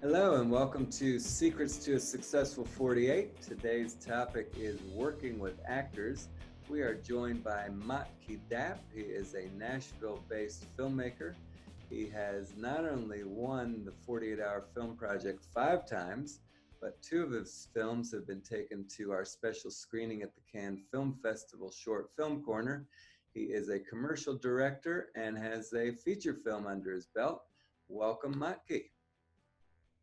Hello and welcome to Secrets to a Successful 48. Today's topic is working with actors. We are joined by Motke Dapp. He is a Nashville-based filmmaker. He has not only won the 48-Hour Film Project 5 times, but 2 of his films have been taken to our special screening at the Cannes Film Festival Short Film Corner. He is a commercial director and has a feature film under his belt. Welcome, Motke.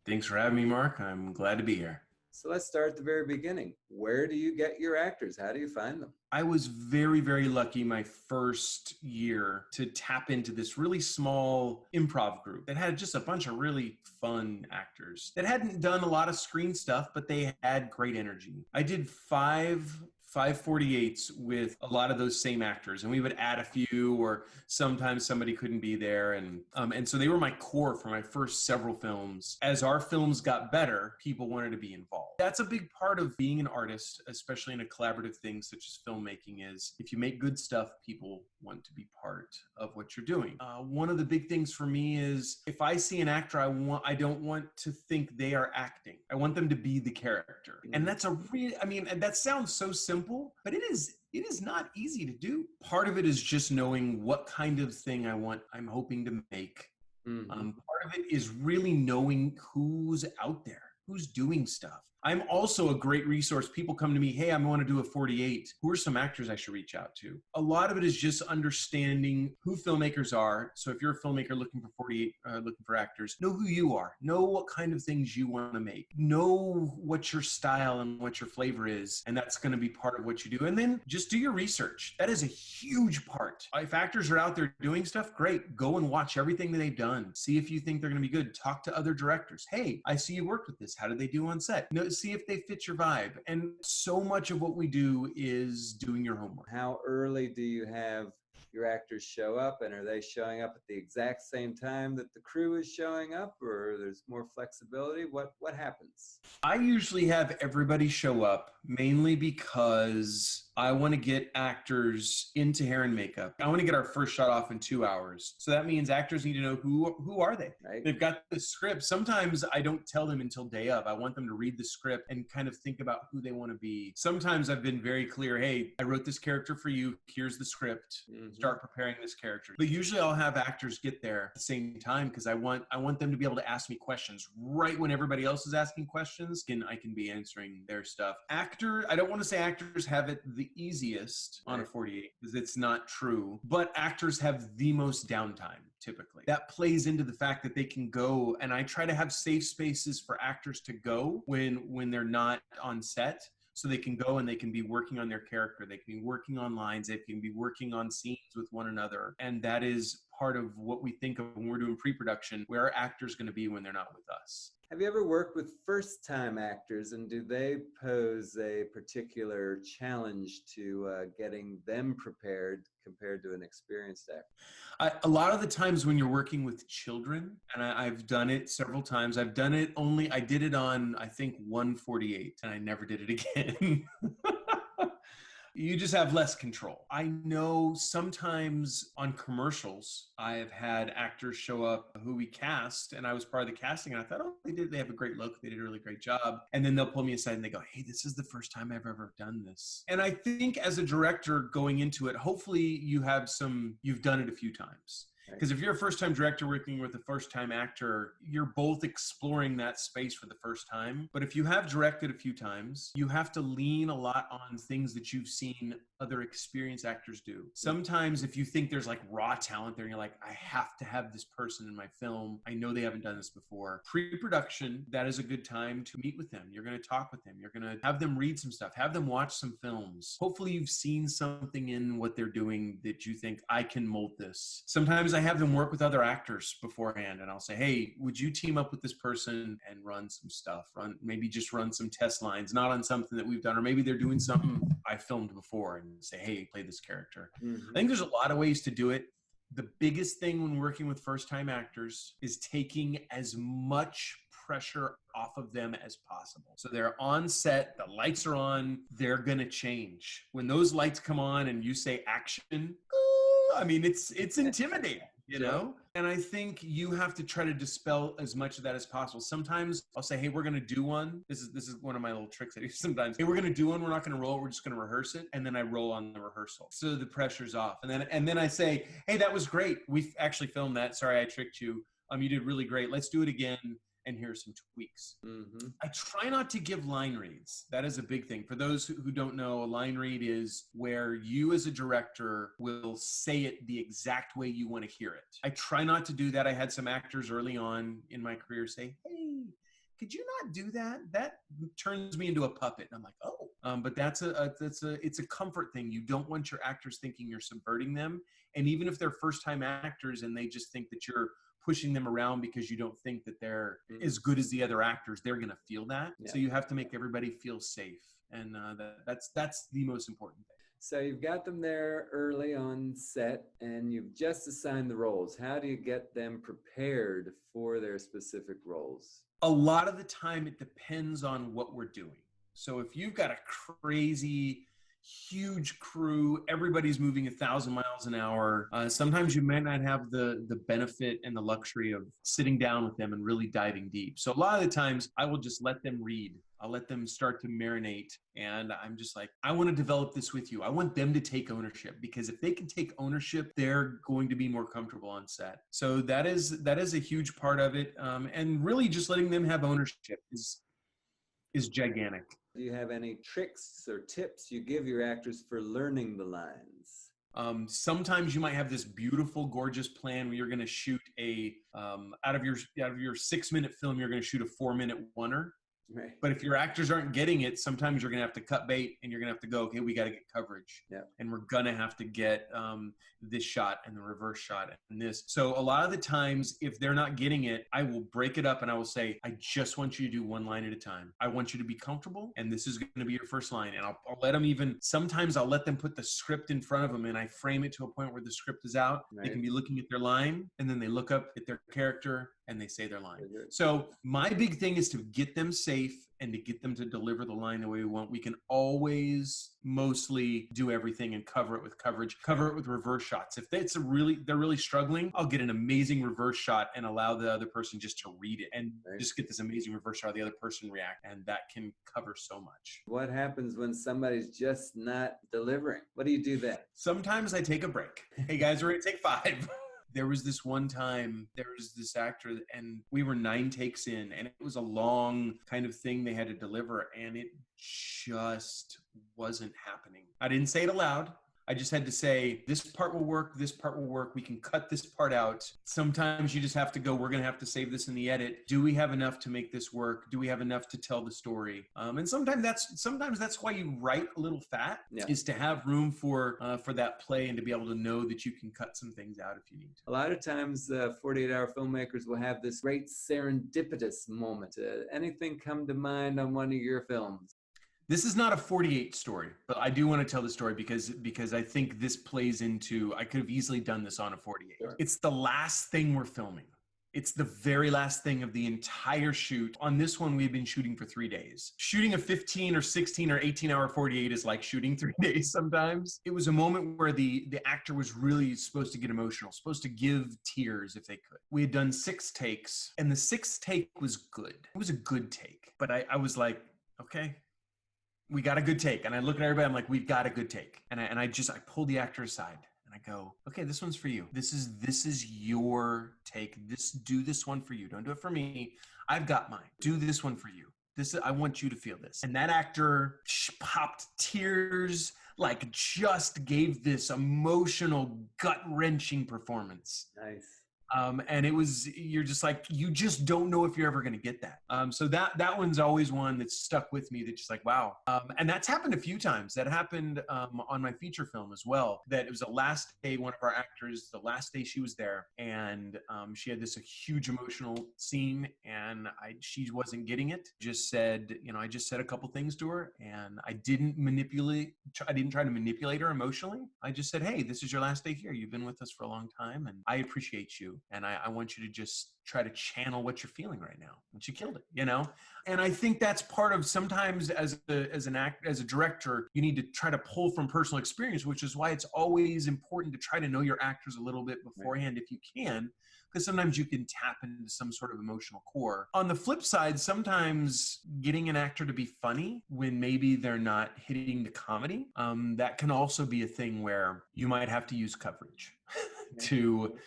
Thanks for having me, Mark. I'm glad to be here. So let's start at the very beginning. Where do you get your actors? How do you find them? I was very, very lucky my first year to tap into this really small improv group that had just a bunch of really fun actors that hadn't done a lot of screen stuff, but they had great energy. I did five 48s with a lot of those same actors, and we would add a few, or sometimes somebody couldn't be there, and so they were my core for my first several films. As our films got better, people wanted to be involved. That's a big part of being an artist, especially in a collaborative thing such as filmmaking, is if you make good stuff, people want to be part of what you're doing. One of the big things for me is if I see an actor, I don't want to think they are acting. I want them to be the character. And that's and that sounds so simple, but it is not easy to do. Part of it is just knowing what kind of thing I'm hoping to make. Mm-hmm. Part of it is really knowing who's out there, who's doing stuff. I'm also a great resource. People come to me, hey, I want to do a 48. Who are some actors I should reach out to? A lot of it is just understanding who filmmakers are. So if you're a filmmaker looking for 48, looking for actors, know who you are. Know what kind of things you want to make. Know what your style and what your flavor is. And that's going to be part of what you do. And then just do your research. That is a huge part. If actors are out there doing stuff, great. Go and watch everything that they've done. See if you think they're going to be good. Talk to other directors. Hey, I see you worked with this. How did they do on set? See if they fit your vibe. And so much of what we do is doing your homework. How early do you have your actors show up, and are they showing up at the exact same time that the crew is showing up, or there's more flexibility? What happens? I usually have everybody show up, mainly because I want to get actors into hair and makeup. I want to get our first shot off in 2 hours. So that means actors need to know who are they. Right. They've got the script. Sometimes I don't tell them until day of. I want them to read the script and kind of think about who they want to be. Sometimes I've been very clear, hey, I wrote this character for you. Here's the script. Mm-hmm. Start preparing this character. But usually I'll have actors get there at the same time because I want them to be able to ask me questions right when everybody else is asking questions. I can be answering their stuff. I don't want to say actors have it the easiest on a 48 because it's not true, but actors have the most downtime typically. That plays into the fact that they can go, and I try to have safe spaces for actors to go when they're not on set. So they can go and they can be working on their character. They can be working on lines. They can be working on scenes with one another. And that is part of what we think of when we're doing pre-production, where our actors going to be when they're not with us. Have you ever worked with first-time actors, and do they pose a particular challenge to getting them prepared compared to an experienced actor? A lot of the times when you're working with children, and I've done it several times, I did it on, I think, 148, and I never did it again. You just have less control. I know sometimes on commercials, I have had actors show up who we cast, and I was part of the casting, and I thought, oh, they have a great look. They did a really great job. And then they'll pull me aside and they go, hey, this is the first time I've ever done this. And I think as a director going into it, hopefully you've done it a few times. Because if you're a first-time director working with a first-time actor, you're both exploring that space for the first time. But if you have directed a few times, you have to lean a lot on things that you've seen other experienced actors do. Sometimes if you think there's like raw talent there and you're like, I have to have this person in my film. I know they haven't done this before. Pre-production, that is a good time to meet with them. You're going to talk with them. You're going to have them read some stuff, have them watch some films. Hopefully you've seen something in what they're doing that you think, I can mold this. Sometimes I have them work with other actors beforehand, and I'll say, hey, would you team up with this person and run some stuff? Maybe just run some test lines, not on something that we've done, or maybe they're doing something I filmed before and say, hey, play this character. Mm-hmm. I think there's a lot of ways to do it. The biggest thing when working with first-time actors is taking as much pressure off of them as possible. So they're on set, the lights are on, they're gonna change. When those lights come on and you say action, I mean, it's intimidating. you know? And I think you have to try to dispel as much of that as possible. Sometimes I'll say, hey, we're going to do one. This is one of my little tricks I do sometimes. Hey, we're going to do one. We're not going to roll it. We're just going to rehearse it. And then I roll on the rehearsal. So the pressure's off. And then I say, hey, that was great. We actually filmed that. Sorry, I tricked you. You did really great. Let's do it again. And here's some tweaks. Mm-hmm. I try not to give line reads. That is a big thing. For those who don't know, a line read is where you as a director will say it the exact way you want to hear it. I try not to do that. I had some actors early on in my career say, hey, could you not do that? That turns me into a puppet. And I'm like, oh, but it's a comfort thing. You don't want your actors thinking you're subverting them. And even if they're first time actors and they just think that you're pushing them around because you don't think that they're as good as the other actors, they're going to feel that. Yeah. So you have to make everybody feel safe. And that's the most important thing. So you've got them there early on set and you've just assigned the roles. How do you get them prepared for their specific roles? A lot of the time it depends on what we're doing. So if you've got a crazy huge crew, everybody's moving 1,000 miles an hour. Sometimes you might not have the benefit and the luxury of sitting down with them and really diving deep. So a lot of the times I will just let them read. I'll let them start to marinate. And I'm just like, I want to develop this with you. I want them to take ownership, because if they can take ownership, they're going to be more comfortable on set. So that is a huge part of it. And really just letting them have ownership is gigantic. Do you have any tricks or tips you give your actors for learning the lines? Sometimes you might have this beautiful, gorgeous plan where you're going to shoot out of your 6-minute film, you're going to shoot a 4-minute oneer. Right. But if your actors aren't getting it, sometimes you're going to have to cut bait and you're going to have to go, okay, we got to get coverage. Yeah. And we're going to have to get this shot and the reverse shot and this. So a lot of the times, if they're not getting it, I will break it up and I will say, I just want you to do one line at a time. I want you to be comfortable, and this is going to be your first line. And I'll let them sometimes I'll let them put the script in front of them and I frame it to a point where the script is out. Right. They can be looking at their line and then they look up at their character and they say their line. So my big thing is to get them safe and to get them to deliver the line the way we want. We can always mostly do everything and cover it with coverage, cover it with reverse shots. If they're really struggling, I'll get an amazing reverse shot and allow the other person just to read it and just get this amazing reverse shot of the other person react. And that can cover so much. What happens when somebody's just not delivering? What do you do then? Sometimes I take a break. Hey guys, we're gonna take 5. There was this one time, there was this actor and we were 9 takes in and it was a long kind of thing they had to deliver and it just wasn't happening. I didn't say it aloud. I just had to say, this part will work, this part will work. We can cut this part out. Sometimes you just have to go, we're going to have to save this in the edit. Do we have enough to make this work? Do we have enough to tell the story? And sometimes that's why you write a little fat, is to have room for that play and to be able to know that you can cut some things out if you need to. A lot of times 48-hour filmmakers will have this great serendipitous moment. Anything come to mind on one of your films? This is not a 48 story, but I do want to tell the story because I think this plays into, I could have easily done this on a 48. Sure. It's the last thing we're filming. It's the very last thing of the entire shoot. On this one, we've been shooting for 3 days. Shooting a 15 or 16 or 18-hour 48 is like shooting 3 days sometimes. It was a moment where the actor was really supposed to get emotional, supposed to give tears if they could. We had done 6 takes, and the 6th take was good. It was a good take, but I was like, okay, we got a good take. And I look at everybody, I'm like, we've got a good take. And I pull the actor aside and I go, okay, this one's for you. This is your take. Do this one for you. Don't do it for me. I've got mine. Do this one for you. I want you to feel this. And that actor popped tears, like just gave this emotional, gut-wrenching performance. Nice. And it was, you're just like, you just don't know if you're ever going to get that. So that one's always one that's stuck with me, that's just like, wow. And that's happened a few times. That happened on my feature film as well, that it was the last day, one of our actors, the last day she was there, and she had this huge emotional scene, and she wasn't getting it. I just said a couple things to her, and I didn't try to manipulate her emotionally. I just said, hey, this is your last day here. You've been with us for a long time, and I appreciate you. and I want you to just try to channel what you're feeling right now. And she killed it, you know? And I think that's part of sometimes as a director, you need to try to pull from personal experience, which is why it's always important to try to know your actors a little bit beforehand if you can, because sometimes you can tap into some sort of emotional core. On the flip side, sometimes getting an actor to be funny when maybe they're not hitting the comedy, that can also be a thing where you might have to use coverage to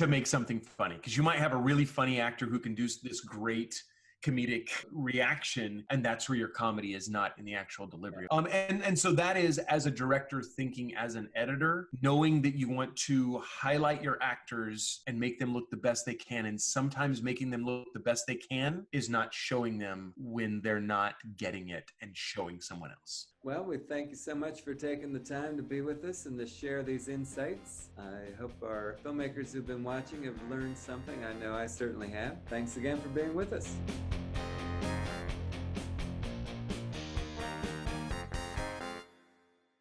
make something funny, because you might have a really funny actor who can do this great comedic reaction, and that's where your comedy is, not in the actual delivery. And so that is, as a director, thinking as an editor, knowing that you want to highlight your actors and make them look the best they can, and sometimes making them look the best they can is not showing them when they're not getting it and showing someone else. Well, we thank you so much for taking the time to be with us and to share these insights. I hope our filmmakers who've been watching have learned something. I know I certainly have. Thanks again for being with us.